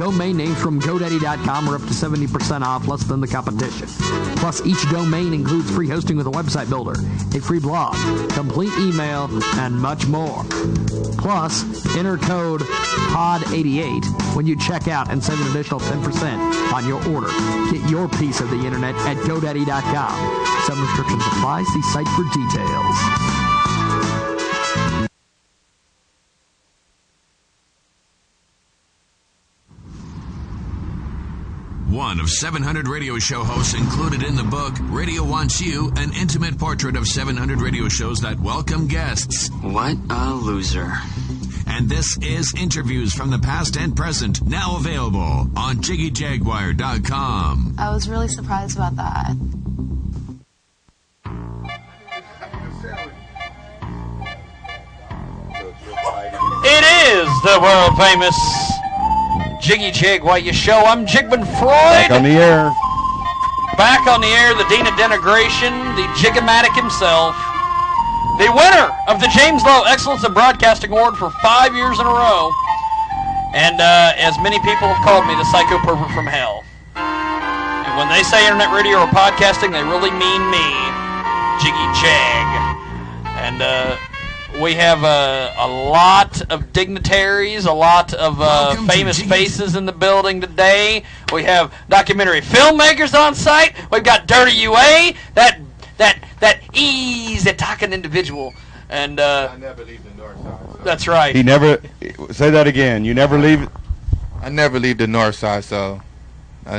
Domain names from GoDaddy.com are up to 70% off, less than the competition. Plus, each domain includes free hosting with a website builder, a free blog, complete email, and much more. Plus, enter code POD88 when you check out and save an additional 10% on your order. Get your piece of the internet at GoDaddy.com. Some restrictions apply. See site for details. One of 700 radio show hosts included in the book, Radio Wants You, an intimate portrait of 700 radio shows that welcome guests. What a loser. And this is Interviews from the Past and Present, now available on JiggyJaguar.com. I was really surprised about that. It is the world famous Jiggy Jaguar show. I'm Jigman Freud. Back on the air. Back on the air, the Dean of Denigration, the Jigomatic himself. The winner of the James Lowe Excellence in Broadcasting Award for 5 years in a row. And as many people have called me, the psycho pervert from hell. And when they say internet radio or podcasting, they really mean me, Jiggy Jag. And we have a lot of dignitaries, a lot of famous faces in the building today. We have documentary filmmakers on site. We've got Dirty UA, that easy talking individual. And I never leave the north side. So. That's right. He never. Say that again. You never leave. I never leave the north side, so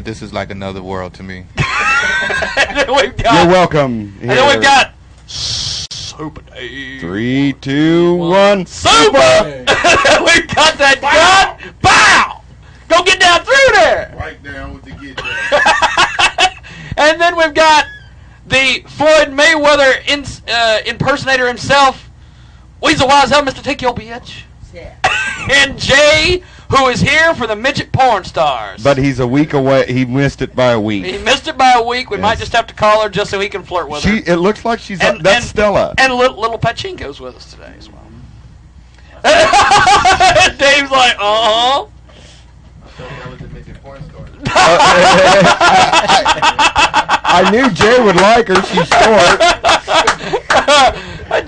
this is like another world to me. You're welcome. And then we've got Super Dave. 3, 2, 1. Super! We've got that gun. Bow! Go get down through there. Right down with the get down. And then we've got the Floyd Mayweather impersonator himself, Weasel Wise Hell, Mr. Take Your Bitch. Yeah. And Jay, who is here for the midget porn stars. But he's a week away. He missed it by a week. He missed it by a week. We might just have to call her just so he can flirt with her. It looks like she's that's Stella. And little Pachinko's with us today as well. Dave's like, uh-huh. I thought that was the midget porn star. I knew Jay would like her. She's short.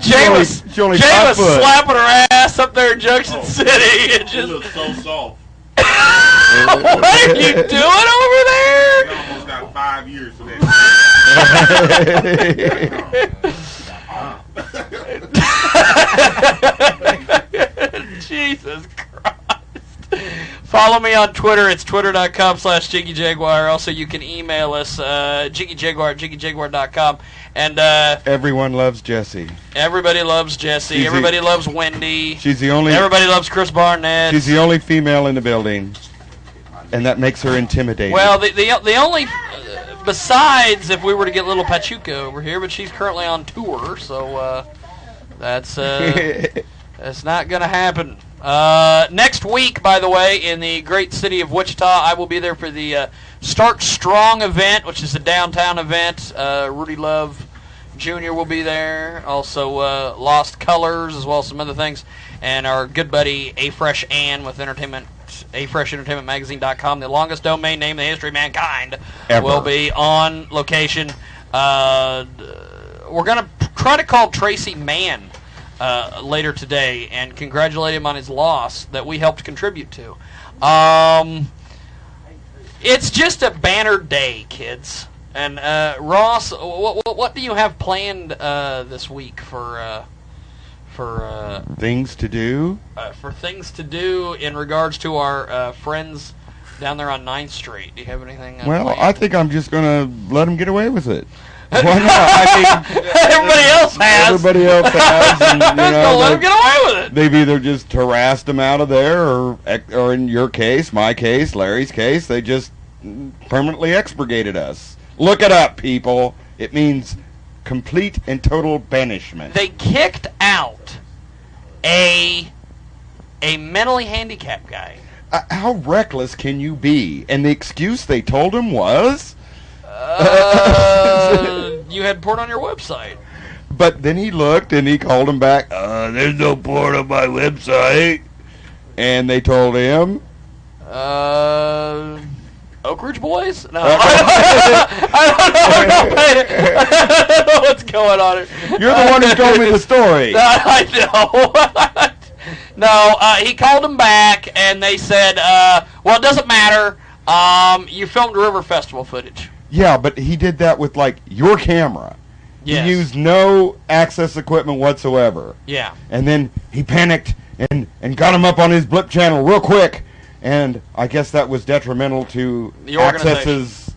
Jay was slapping her ass up there in Junction City. And just looks so soft. What are you doing over there? I almost got 5 years for that. Jesus Christ. Follow me on Twitter. It's twitter.com/JiggyJaguar. Also, you can email us, JiggyJaguar at JiggyJaguar.com. And everyone loves Jessie. Everybody loves Jessie. Everybody loves Wendy. She's the only. Everybody loves Chris Barnett. She's the only female in the building, and that makes her intimidating. Well, the only, besides if we were to get little Pachuca over here, but she's currently on tour, so that's not going to happen. Next week, by the way, in the great city of Wichita, I will be there for the Start Strong event, which is a downtown event. Rudy Love Jr. will be there. Also, Lost Colors, as well as some other things. And our good buddy A-Fresh Ann with AFreshEntertainmentMagazine.com, the longest domain name in the history of mankind, will be on location. We're going to try to call Tracy Mann later today and congratulate him on his loss that we helped contribute to. It's just a banner day, kids. And Ross, what do you have planned this week for things to do? For things to do in regards to our friends down there on 9th Street. Do you have anything? Well, planned? I think I'm just going to let them get away with it. Why not? I mean, everybody else has. Everybody else has. And, don't let them get away with it. They've either just harassed them out of there, or in your case, my case, Larry's case, they just permanently expurgated us. Look it up, people. It means complete and total banishment. They kicked out a mentally handicapped guy. How reckless can you be? And the excuse they told him was? You had porn on your website. But then he looked and he called him back. There's no porn on my website. And they told him, Oak Ridge Boys? No. I don't know what's going on here. You're the one who told me the story. I know. No, he called them back, and they said, well, it doesn't matter. You filmed River Festival footage. Yeah, but he did that with, like, your camera. Yes. He used no access equipment whatsoever. Yeah. And then he panicked and got him up on his blip channel real quick. And I guess that was detrimental to the organization.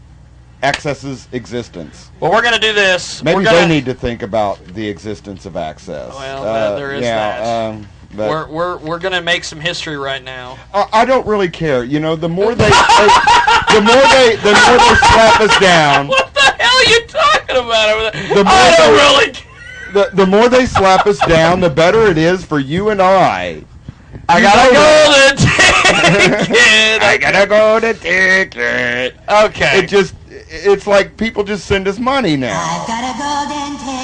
Access's existence. Well, we're going to do this. Maybe they need to think about the existence of Access. Well, there is that. We're going to make some history right now. I don't really care. You know, the more they the more they slap us down. What the hell are you talking about over there? I don't really care. The more they slap us down, the better it is for you and I. I got a golden ticket. I got a golden ticket. Okay. It's like people just send us money now. I've got a golden ticket.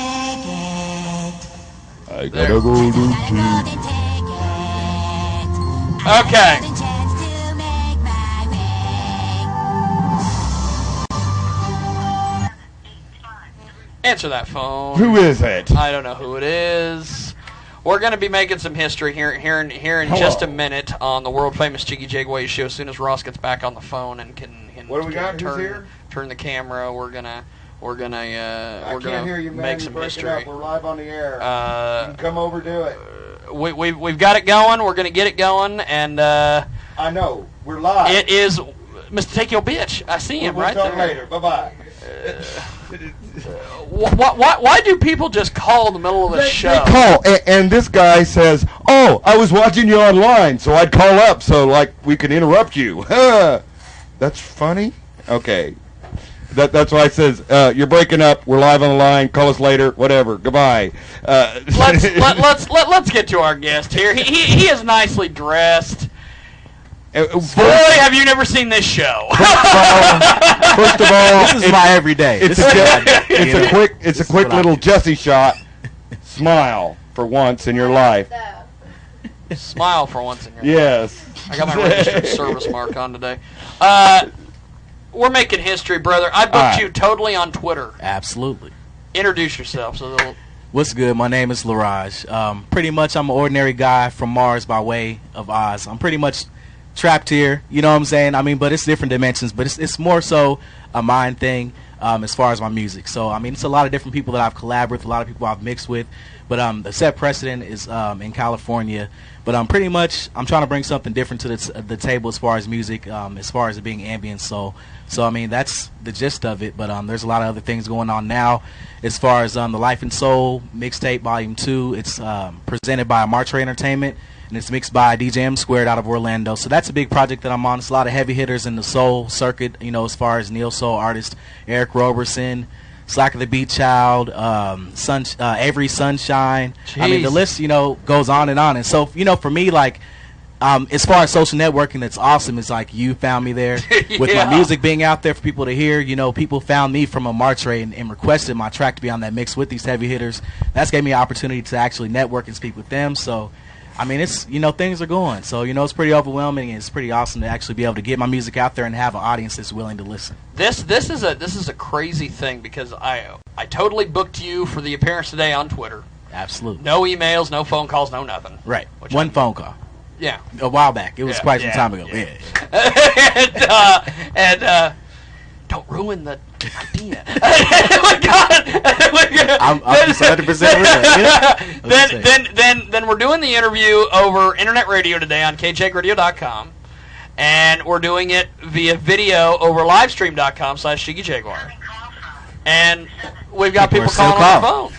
I got a golden ticket. Okay. Answer that phone. Who is it? I don't know who it is. We're going to be making some history here in just a minute on the world famous Jiggy Jaguar show. As soon as Ross gets back on the phone and can what do we got? Who's here? Turn the camera. We're gonna hear you, man. make some history. We're live on the air. You can come over, do it. We've got it going. We're gonna get it going, and I know we're live. It is Mr. Take Your Bitch. I see him right there. We'll talk later. Bye bye. Why do people just call in the middle of a show? They call, and this guy says, "Oh, I was watching you online, so I'd call up so like we could interrupt you." That's funny. Okay, that's why it says you're breaking up. We're live on the line. Call us later. Whatever. Goodbye. Let's get to our guest here. He is nicely dressed. Boy, have you never seen this show? First of all, this is my everyday. It's a quick little Jesse shot. Smile for once in your life. Smile for once in your life. Yes. I got my registered service mark on today. We're making history, brother. I booked you totally on Twitter. Absolutely. Introduce yourself. What's good? My name is Laraj. Pretty much I'm an ordinary guy from Mars by way of Oz. I'm pretty much trapped here, you know what I'm saying? I mean, but it's different dimensions, but it's more so a mind thing as far as my music. So, I mean, it's a lot of different people that I've collaborated with, a lot of people I've mixed with, but the set precedent is in California. But pretty much I'm trying to bring something different to the table as far as music, as far as it being ambient soul. So, I mean, that's the gist of it, but there's a lot of other things going on now as far as the Life and Soul mixtape volume 2. It's presented by Martre Entertainment. And it's mixed by DJ M Squared out of Orlando. So that's a big project that I'm on. It's a lot of heavy hitters in the soul circuit, you know, as far as neo soul artists. Eric Roberson, Slacker the Beat Child, Avery Sunshine. Jeez. I mean, the list, you know, goes on. And so, you know, for me, like, as far as social networking, that's awesome. It's like you found me there with my music being out there for people to hear. You know, people found me from a Martre and requested my track to be on that mix with these heavy hitters. That's gave me an opportunity to actually network and speak with them. So, I mean, it's, you know, things are going. So, you know, it's pretty overwhelming, and it's pretty awesome to actually be able to get my music out there and have an audience that's willing to listen. This is a crazy thing because I totally booked you for the appearance today on Twitter. Absolutely. No emails, no phone calls, no nothing. Right. One phone call. Yeah. A while back. It was quite some time ago. Yeah. and don't ruin the idea. I'm 100% Then we're doing the interview over internet radio today on KJAG and we're doing it via video over livestream.com/JiggyJaguar. And we've got people calling on the phone.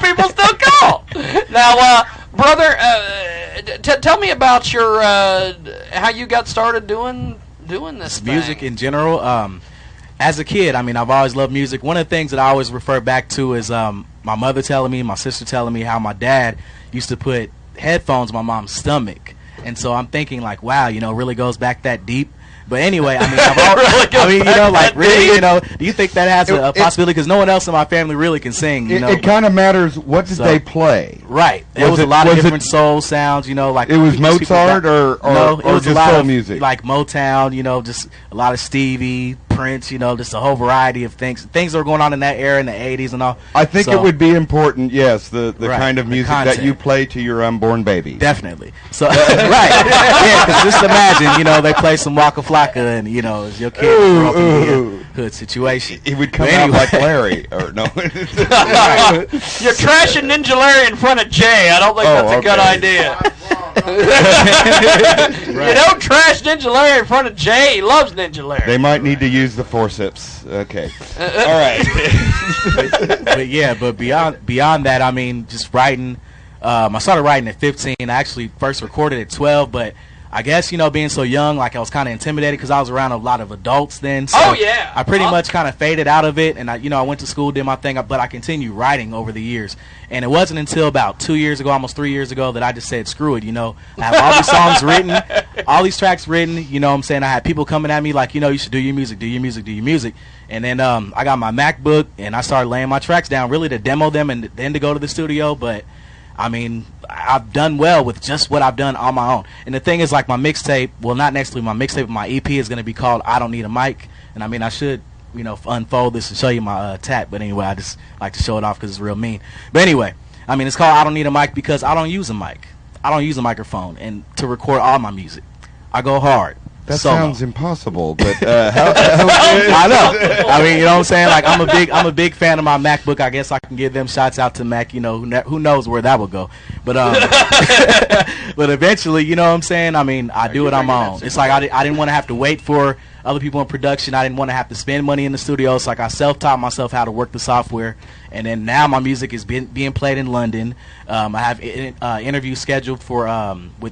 People still call. Now, brother, tell me about your how you got started doing this music thing. In general. As a kid, I mean, I've always loved music. One of the things that I always refer back to is my mother telling me, my sister telling me how my dad used to put headphones on my mom's stomach. And so I'm thinking like, wow, you know, it really goes back that deep. But anyway, I mean, do you think that has a possibility? Because no one else in my family really can sing. It kind of matters. What did they play? Right. It was a lot of different soul sounds. Like it was Mozart or it was just a lot soul of music, like Motown. Just a lot of Stevie, Prince. Just a whole variety of things that were going on in that era in the 80s and all. I think it would be important. Yes, the kind of music that you play to your unborn baby. Definitely. So right. Yeah, because just imagine, they play some Waka Flocka and as your kid grew up in a hood situation. He would come out like Larry, or no. You're trashing Ninja Larry in front of Jay. I don't think that's a good idea. You don't trash Ninja Larry in front of Jay. He loves Ninja Larry. They might need to use the forceps. Okay. All right. but beyond that, I mean, just writing. I started writing at 15. I actually first recorded at 12, but I guess, being so young, like I was kind of intimidated because I was around a lot of adults then. So I pretty much kind of faded out of it, and I went to school, did my thing, but I continued writing over the years. And it wasn't until about 2 years ago, almost 3 years ago, that I just said, screw it, I have all these songs written, all these tracks written, what I'm saying? I had people coming at me like, you should do your music. And then I got my MacBook, and I started laying my tracks down, really to demo them and then to go to the studio, but I mean, I've done well with just what I've done on my own. And the thing is, like, my mixtape, well, not next week, my mixtape, my EP is going to be called I Don't Need a Mic. And I mean, I should, unfold this and show you my tat. But anyway, I just like to show it off because it's real mean. But anyway, I mean, it's called I Don't Need a Mic because I don't use a mic. I don't use a microphone and to record all my music. I go hard. That sounds impossible, but I know. I mean, what I'm saying? Like, I'm a big fan of my MacBook. I guess I can give them shots out to Mac. Who knows where that will go. But but eventually, what I'm saying? I mean, I do it on my own. It's like I didn't want to have to wait for other people in production. I didn't want to have to spend money in the studio. It's like I self-taught myself how to work the software. And then now my music is being played in London. I have interviews scheduled for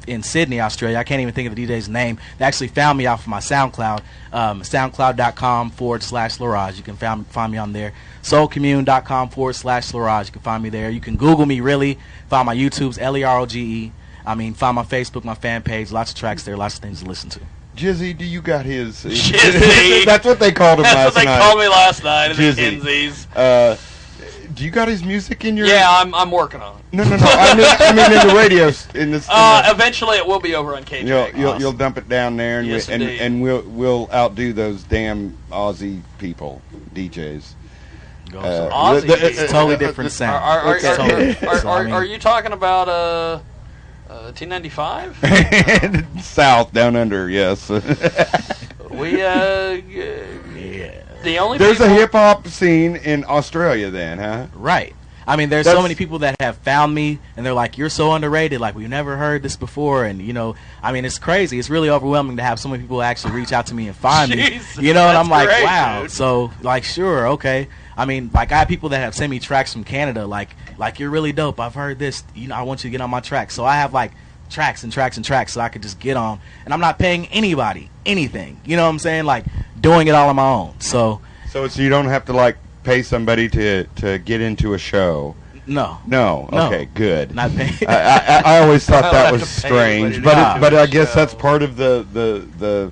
in Sydney, Australia. I can't even think of the DJ's name. They actually found me off of my SoundCloud, soundcloud.com/Laraj. You can find me on there. Soulcommune.com/Laraj. You can find me there. You can Google me, really. Find my YouTube's Leroge. I mean, find my Facebook, my fan page. Lots of tracks there. Lots of things to listen to. Jizzy, do you got his? Jizzy. That's what they called him last night. That's what they called me last night. Jizzy. Do you got his music in your? Yeah, I'm working on it. No. I mean in the radio. Eventually, it will be over on KJAG. You'll dump it down there, and yes, and we'll outdo those damn Aussie people, DJs. Aussie, it's totally different sound. Are you talking about T95? South down under, yes. There's a hip hop scene in Australia, then, huh? Right. I mean, there's so many people that have found me, and they're like, "You're so underrated. Like, we've never heard this before." And I mean, it's crazy. It's really overwhelming to have so many people actually reach out to me and find me. And I'm like, great, wow. Dude. So, like, sure, okay. I mean, like, I have people that have sent me tracks from Canada, like you're really dope. I've heard this. I want you to get on my track. So I have like tracks and tracks and tracks that I could just get on, and I'm not paying anybody anything. You know what I'm saying? Like, doing it all on my own. So you don't have to like pay somebody to get into a show. No. Okay, good. Not paying. I always thought that was strange, but I guess that's part of the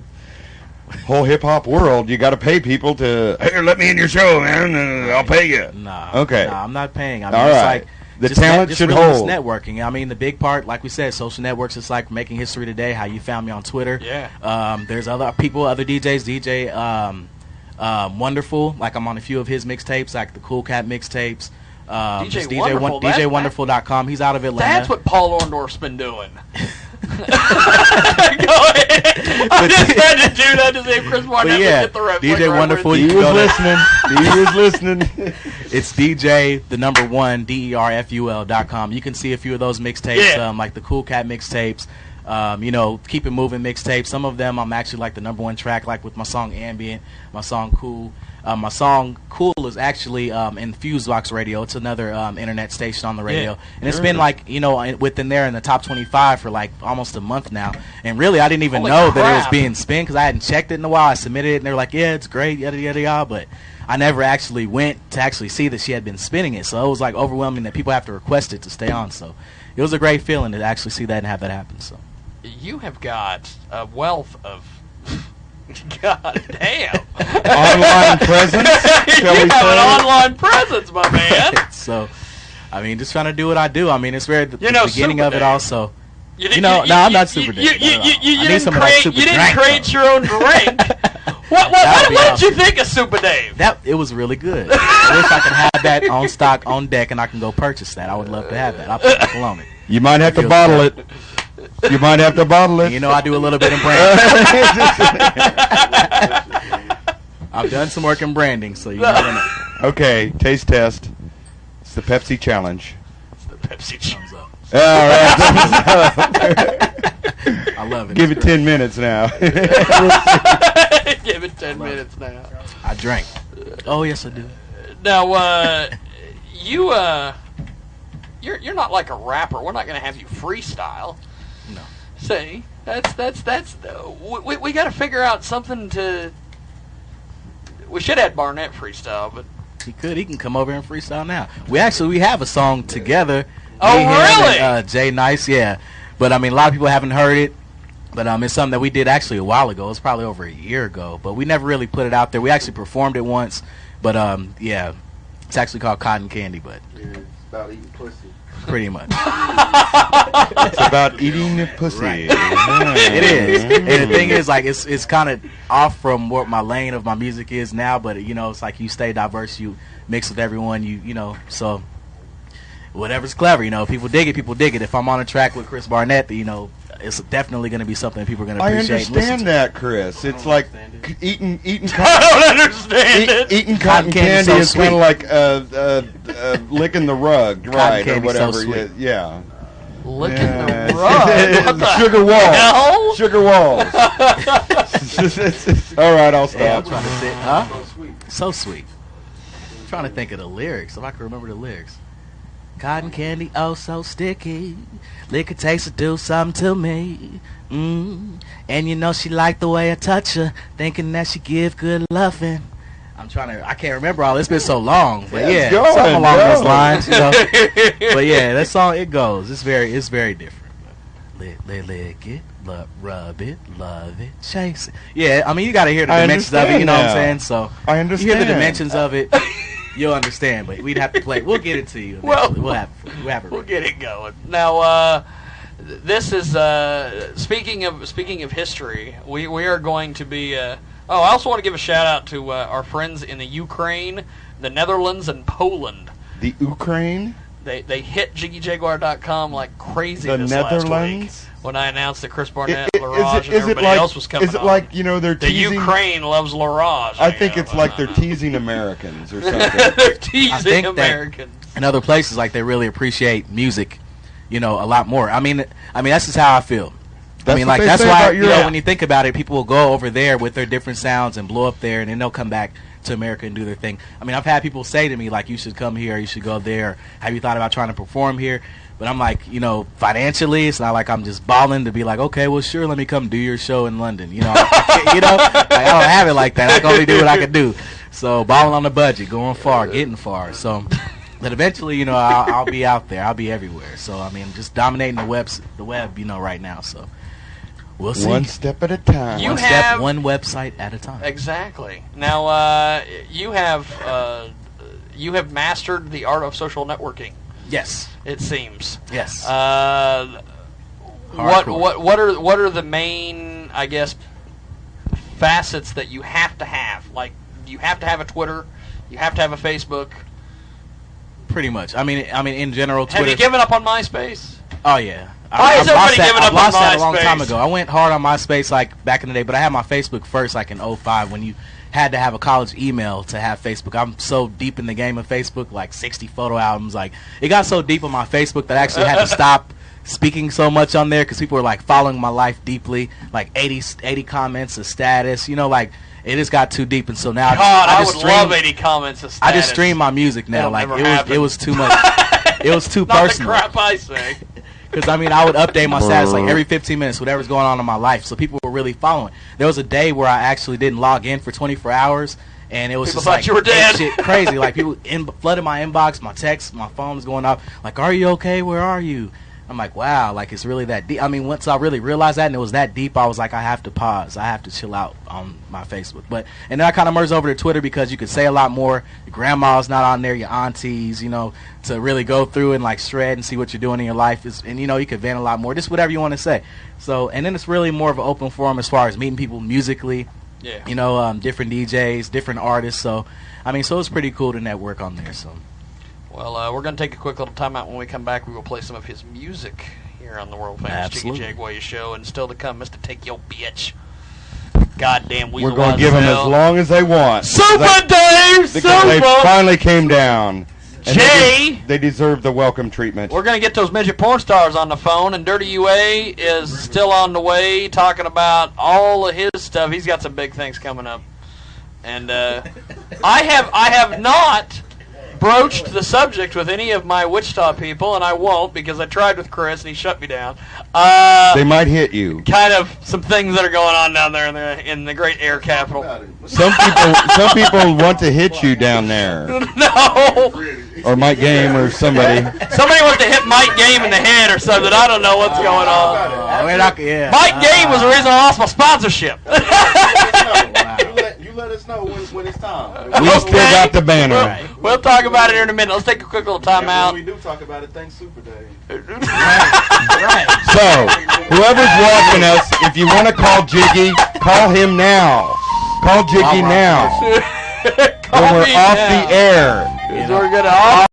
whole hip hop world. You got to pay people to. Hey, let me in your show, man. I'll pay you. Nah. Okay. Nah, I'm not paying. I mean, all it's right. like the talent should hold. Networking. I mean, the big part, like we said, social networks. It's like making history today. How you found me on Twitter. Yeah. There's other people, other DJs. DJ Wonderful. Like, I'm on a few of his mixtapes, like the Cool Cat mixtapes. DJ.com. He's out of Atlanta. That's what Paul Orndorff's been doing. Go ahead. I just had to do that to save Chris Martin. Get the right DJ Wonderful. He was listening. He was listening. It's DJ DERFUL.com. You can see a few of those mixtapes, like the Cool Cat mixtapes. Keep It Moving mixtapes. Some of them I'm actually like the #1 track, like with my song Ambient, my song Cool. My song Cool is actually in Fusebox Radio. It's another internet station on the radio. And it's been like, within there in the top 25 for like almost a month now. And really, I didn't even know that it was being spin because I hadn't checked it in a while. I submitted it and they were like, yeah, it's great, yada, yada, yada. But I never actually went to actually see that she had been spinning it. So it was like overwhelming that people have to request it to stay on. So it was a great feeling to actually see that and have that happen. So you have got a wealth of God damn. Online presence, shall we An say? online presence, my man. So, I mean, just trying to do what I do. I mean, it's very the You know, beginning Super of it Dave. also. No, I'm not Super Dave. You didn't create your own drink. What did you think of Super Dave? It was really good. I wish I could have that on stock, on deck, and I can go purchase that. I would love to have that. I'll put people on it. You might have to bottle it. You might have to bottle it. You know, I do a little bit of branding. I've done some work in branding, so you never know. Okay, taste test. It's the Pepsi challenge. It's the Pepsi challenge. All right. I love it. Give it 10 minutes now. Give it 10 minutes now. I drank. Oh, yes, I do. Now, you're not like a rapper. We're not going to have you freestyle. No. See, we got to figure out something to. We should have Barnett freestyle, but he can come over and freestyle now. We have a song together. Oh, Me, him, really? And, Jay Nice, yeah. But I mean, a lot of people haven't heard it. But it's something that we did actually a while ago. It's probably over a year ago. But we never really put it out there. We actually performed it once. But yeah, it's actually called Cotton Candy. But yeah, it's about eating pussy. Pretty much. It's about eating pussy. Right. It is. And the thing is, like, it's kind of off from what my lane of my music is now. But you know, it's like you stay diverse. You mix with everyone. You know, so. Whatever's clever, you know, people dig it. If I'm on a track with Chris Barnett, you know, it's definitely going to be something people are going to appreciate. I understand that, Chris. It's like eating. I don't understand it. Eating cotton candy is kind of like licking the rug, right, or whatever. So yeah. Licking the rug. What the Sugar walls. hell? Sugar walls. All right, I'll stop. Yeah, I'm trying to say, huh? So sweet. I'm trying to think of the lyrics. If I can remember the lyrics. Cotton candy, oh so sticky. Liquor taste to do something to me. And you know she like the way I touch her, thinking that she give good loving. I can't remember all. It's been so long, but yeah, something along those lines. You know? But yeah, that song it goes. It's very different. Lick it, rub it, love it, chase it. Yeah, I mean you got to hear the dimensions of it. You know what I'm saying? So I understand. You hear the dimensions of it. You'll understand, but we'd have to play. We'll get it to you. Well, we'll have it. We'll get it going. Now, this is speaking of history. We are going to be. I also want to give a shout out to our friends in the Ukraine, the Netherlands, and Poland. The Ukraine. They hit JiggyJaguar.com like crazy the this Netherlands? last week when I announced that Chris Barnett, Larage, and everybody else was coming on. Is it like, you know, they're teasing... The Ukraine loves Larage. I think it's like they're teasing Americans or something. They're teasing Americans. In other places, like, they really appreciate music, you know, a lot more. I mean, that's just how I feel. That's why, you know, when you think about it, people will go over there with their different sounds and blow up there, and then they'll come back to America and do their thing. I mean, I've had people say to me, like, you should come here, you should go there. Have you thought about trying to perform here? But I'm like, you know, financially, it's not like I'm just balling to be like, okay, well, sure, let me come do your show in London. You know, I don't have it like that. I can only do what I can do. So balling on the budget, going far, getting far. So, but eventually, you know, I'll be out there. I'll be everywhere. So, I mean, just dominating the web, you know, right now. So. We'll see. One step at a time. One website at a time. Exactly. Now, you have mastered the art of social networking. Yes. It seems. Yes. What are the main, I guess, facets that you have to have? Like, you have to have a Twitter, you have to have a Facebook. Pretty much. I mean, in general, Twitter. Have you given up on MySpace? Oh yeah. Why is everybody giving up on MySpace? I lost that a long time ago. I went hard on MySpace like back in the day, but I had my Facebook first, like in 2005, when you had to have a college email to have Facebook. I'm so deep in the game of Facebook, like 60 photo albums. Like, it got so deep on my Facebook that I actually had to stop speaking so much on there because people were like following my life deeply, like 80 comments of status. You know, like it just got too deep, and so now I would love 80 comments of status. I just stream my music now. That'll like it was too much. It was too Not personal. The crap I say. Because, I mean, I would update my status like every 15 minutes, whatever's going on in my life. So people were really following. There was a day where I actually didn't log in for 24 hours, and it was people just thought like you were dead. Shit crazy. Like, people flooded my inbox, my texts, my phone was going off. Like, are you okay? Where are you? I'm like, wow, like it's really that deep. I mean, once I really realized that and it was that deep, I was like, I have to pause. I have to chill out on my Facebook. And then I kind of merged over to Twitter because you could say a lot more. Your grandma's not on there, your aunties, to really go through and like shred and see what you're doing in your life. And you could vent a lot more, just whatever you want to say. So, and then it's really more of an open forum as far as meeting people musically. Yeah. Different DJs, different artists. So, I mean, so it's pretty cool to network on there. So. Well, we're going to take a quick little timeout. When we come back, we will play some of his music here on the world-famous Jiggy Jaguar show. And still to come, Mr. Take Your Bitch. Goddamn weasel. We're going to give them as long as they want. Super Dave! Because Super! they finally came down. Jay! They deserve the welcome treatment. We're going to get those midget porn stars on the phone, and Dirty UA is still on the way talking about all of his stuff. He's got some big things coming up. And I have not broached the subject with any of my Wichita people, and I won't because I tried with Chris and he shut me down. They might hit you. Kind of some things that are going on down there in the great air capital. Some people want to hit you down there. No. Or Mike Game or somebody. Somebody wants to hit Mike Game in the head or something. I don't know what's going on. Mike Game was the reason I lost my sponsorship. You let us know when it's time. We still got the banner. We'll talk about it here in a minute. Let's take a quick little time out. When we do talk about it, thanks Super Dave. Right. So, whoever's watching us, if you want to call Jiggy, call him now. Call Jiggy now. Call when we're me off now. the air. We're gonna